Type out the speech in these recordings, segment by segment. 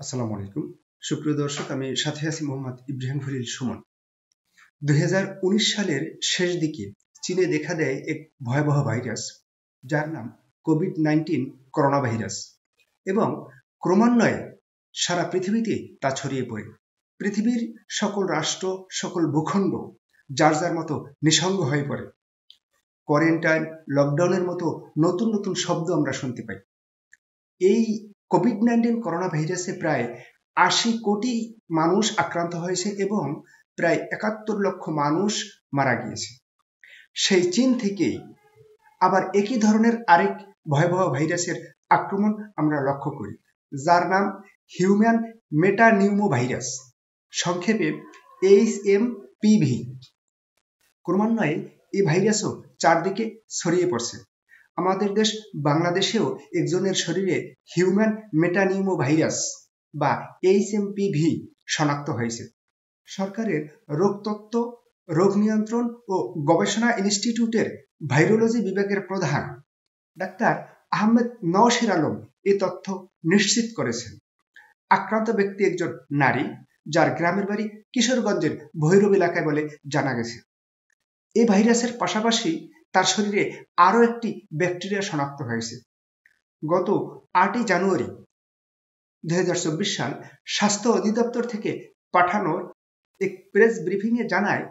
আসসালামু আলাইকুম। সুপ্রিয় দর্শক, আমি সাথে আছি মোহাম্মদ ইব্রাহিম খলিল সুমন। 2019 সালের শেষ দিকে চীনে দেখা দেয় এক ভয়াবহ ভাইরাস, যার নাম কোভিড-19 করোনা ভাইরাস, এবং ক্রমান্বয়ে সারা পৃথিবীতে তা ছড়িয়ে পড়ে। পৃথিবীর সকল রাষ্ট্র, সকল ভূখণ্ড যার যার মতো নিঃসঙ্গ হয়ে পড়ে। কোয়ারেন্টাইন, লকডাউনের মতো নতুন নতুন শব্দ আমরা শুনতে পাই। এই কোভিড-19 করোনা ভাইরাসে প্রায় ৮০ কোটি মানুষ আক্রান্ত হয়েছে এবং প্রায় ৭১ লক্ষ মানুষ মারা গিয়েছে। সেই চীন থেকেই আবার একই ধরনের আরেক ভয়াবহ ভাইরাসের আক্রমণ আমরা লক্ষ্য করি, যার নাম হিউম্যান মেটানিউমো ভাইরাস, সংক্ষেপে HMPV। ক্রমান্বয়ে এই ভাইরাসও চারদিকে ছড়িয়ে পড়ছে। আমাদের দেশ বাংলাদেশেও একজনের শরীরে হিউম্যান মেটানিউমো ভাইরাস বা HMPV শনাক্ত হয়েছে। সরকারের রোগতত্ত্ব, রোগ নিয়ন্ত্রণ ও গবেষণা ইনস্টিটিউটের ভাইরোলজি বিভাগের প্রধান ডাক্তার আহমেদ নওশীর আলম এই তথ্য নিশ্চিত করেছেন। আক্রান্ত ব্যক্তি একজন নারী, যার গ্রামের বাড়ি কিশোরগঞ্জের ভৈরব এলাকায় বলে জানা গেছে। এই ভাইরাসের পাশাপাশি তার শরীরে আরও একটি ব্যাকটেরিয়া শনাক্ত হয়েছে। গত ৮ই জানুয়ারি ২০২৪ সাল স্বাস্থ্য অধিদপ্তর থেকে পাঠানো এক প্রেস ব্রিফিংয়ে জানায়,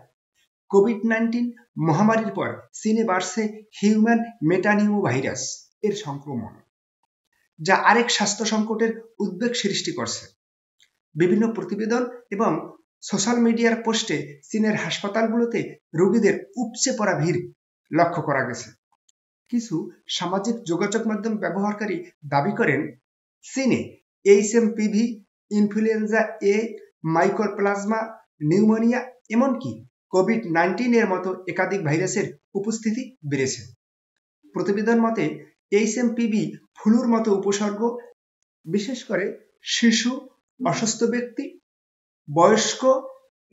কোভিড-19 মহামারীর পর চীনে বাড়ছে হিউম্যান মেটানিউমো ভাইরাস এর সংক্রমণ, যা আরেক স্বাস্থ্য সংকটের উদ্বেগ সৃষ্টি করছে। বিভিন্ন প্রতিবেদন এবং সোশ্যাল মিডিয়ার পোস্টে চীনের হাসপাতালগুলোতে রোগীদের উপচে পড়া ভিড় লক্ষ্য করা গেছে। কিছু সামাজিক যোগাযোগ মাধ্যম ব্যবহারকারী দাবি করেন, চীনে HMPV, ইনফ্লুয়েঞ্জা এ, মাইকোপ্লাজমা, নিউমোনিয়া, এমনকি কোভিড-19 এর মতো একাধিক ভাইরাসের উপস্থিতি বেড়েছে। প্রতিবেদন মতে HMPV ফ্লুর মতো উপসর্গ, বিশেষ করে শিশু, অসুস্থ ব্যক্তি, বয়স্ক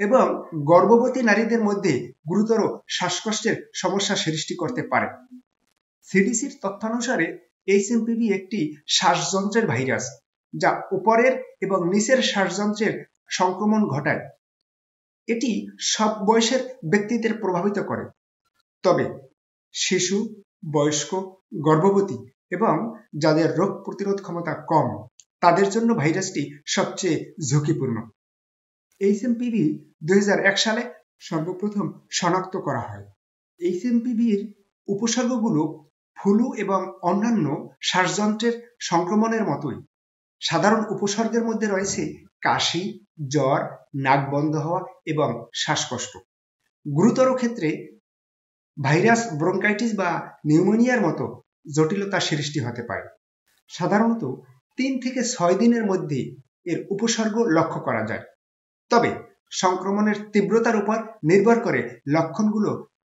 এবং গর্ভবতী নারীদের মধ্যে গুরুতর শ্বাসকষ্টের সমস্যা সৃষ্টি করতে পারে। সিডিসির তথ্যানুসারে HMPV একটি শ্বাসযন্ত্রের ভাইরাস, যা উপরের এবং নিচের শ্বাসযন্ত্রের সংক্রমণ ঘটায়। এটি সব বয়সের ব্যক্তিদের প্রভাবিত করে, তবে শিশু, বয়স্ক, গর্ভবতী এবং যাদের রোগ প্রতিরোধ ক্ষমতা কম, তাদের জন্য ভাইরাসটি সবচেয়ে ঝুঁকিপূর্ণ। HMPV 2001 সালে সর্বপ্রথম শনাক্ত করা হয়। HMPV-র উপসর্গগুলো ফ্লু এবং অন্যান্য শ্বাসযন্ত্রের সংক্রমণের মতোই। সাধারণ উপসর্গের মধ্যে রয়েছে কাশি, জ্বর, নাক বন্ধ হওয়া এবং শ্বাসকষ্ট। গুরুতর ক্ষেত্রে ভাইরাস ব্রঙ্কাইটিস বা নিউমোনিয়ার মতো জটিলতা সৃষ্টি হতে পারে। সাধারণত ৩ থেকে ৬ দিনের মধ্যে এর উপসর্গ লক্ষ্য করা যায়, তবে সংক্রমণের তীব্রতার উপর নির্ভর করে লক্ষণগুলো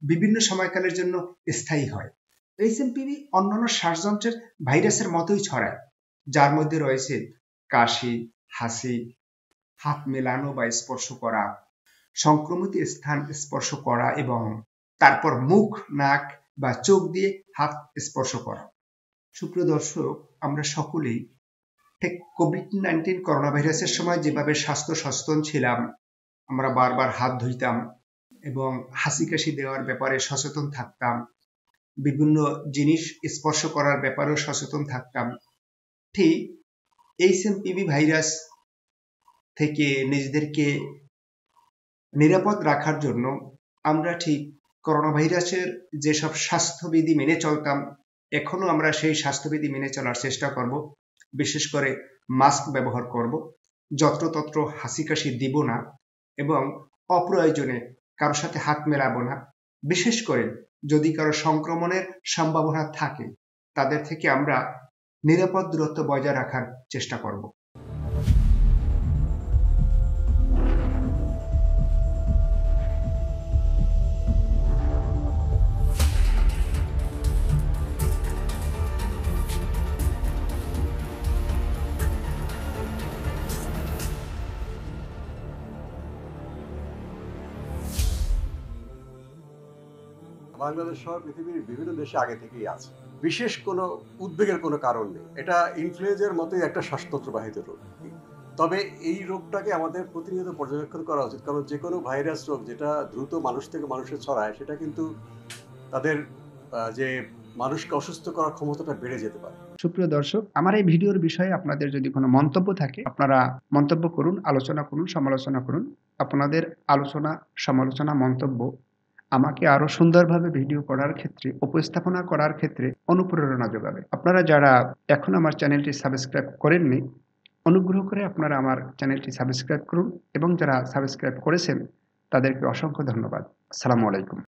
বিভিন্ন সময়কালের জন্য স্থায়ী হয়। HMPV অন্যান্য শ্বাসযন্ত্রের ভাইরাসের মতোই ছড়ায়, যার মধ্যে রয়েছে কাশি, হাসি, হাত মেলানো বা স্পর্শ করা, সংক্রমিত স্থান স্পর্শ করা এবং তারপর মুখ, নাক বা চোখ দিয়ে হাত স্পর্শ করা। সুপ্রিয় দর্শক, আমরা সকলেই ঠিক কোভিড-19 করোনা ভাইরাসের সময় যেভাবে স্বাস্থ্য সচেতন ছিলাম, আমরা বারবার হাত ধুইতাম এবং হাসি কাশি দেওয়ার ব্যাপারে সচেতন থাকতাম, বিভিন্ন জিনিস স্পর্শ করার ব্যাপারেও সচেতন থাকতাম, ঠিক HMPV ভাইরাস থেকে নিজেদেরকে নিরাপদ রাখার জন্য আমরা ঠিক করোনা ভাইরাসের যেসব স্বাস্থ্যবিধি মেনে চলতাম, এখনো আমরা সেই স্বাস্থ্যবিধি মেনে চলার চেষ্টা করব। বিশেষ করে মাস্ক ব্যবহার করব, যত্রতত্র হাসি কাশি দিব না এবং অপ্রয়োজনে কারোর সাথে হাত মেলাবো না। বিশেষ করে যদি কারো সংক্রমণের সম্ভাবনা থাকে, তাদের থেকে আমরা নিরাপদ দূরত্ব বজায় রাখার চেষ্টা করব। বাংলাদেশ সহ পৃথিবীর বিভিন্ন দেশে আগে থেকেই আছে, বিশেষ কোনো উদ্বেগের কোনো কারণ নেই। এটা ইনফ্লুয়েঞ্জার মতোই একটা শ্বাসতন্ত্রবাহিত রোগ। তবে এই রোগটাকে আমাদের প্রতিনিয়ত পর্যবেক্ষণ করা উচিত, কারণ যে কোনো ভাইরাস রোগ যেটা দ্রুত মানুষ থেকে মানুষে ছড়ায় সেটা কিন্তু তাদের যে মানুষকে অসুস্থ করার ক্ষমতাটা বেড়ে যেতে পারে। সুপ্রিয় দর্শক, আমার এই ভিডিওর বিষয়ে আপনাদের যদি কোনো মন্তব্য থাকে, আপনারা মন্তব্য করুন, আলোচনা করুন, সমালোচনা করুন। আপনাদের আলোচনা, সমালোচনা, মন্তব্য আমাকে আরো সুন্দরভাবে ভিডিও করার ক্ষেত্রে, উপস্থাপনা করার ক্ষেত্রে অনুপ্রেরণা যোগাবে। আপনারা যারা এখন আমার চ্যানেলটি সাবস্ক্রাইব করেননি, অনুগ্রহ করে আপনারা আমার চ্যানেলটি সাবস্ক্রাইব করুন এবং যারা সাবস্ক্রাইব করেছেন তাদেরকে অসংখ্য ধন্যবাদ। আসসালামু আলাইকুম।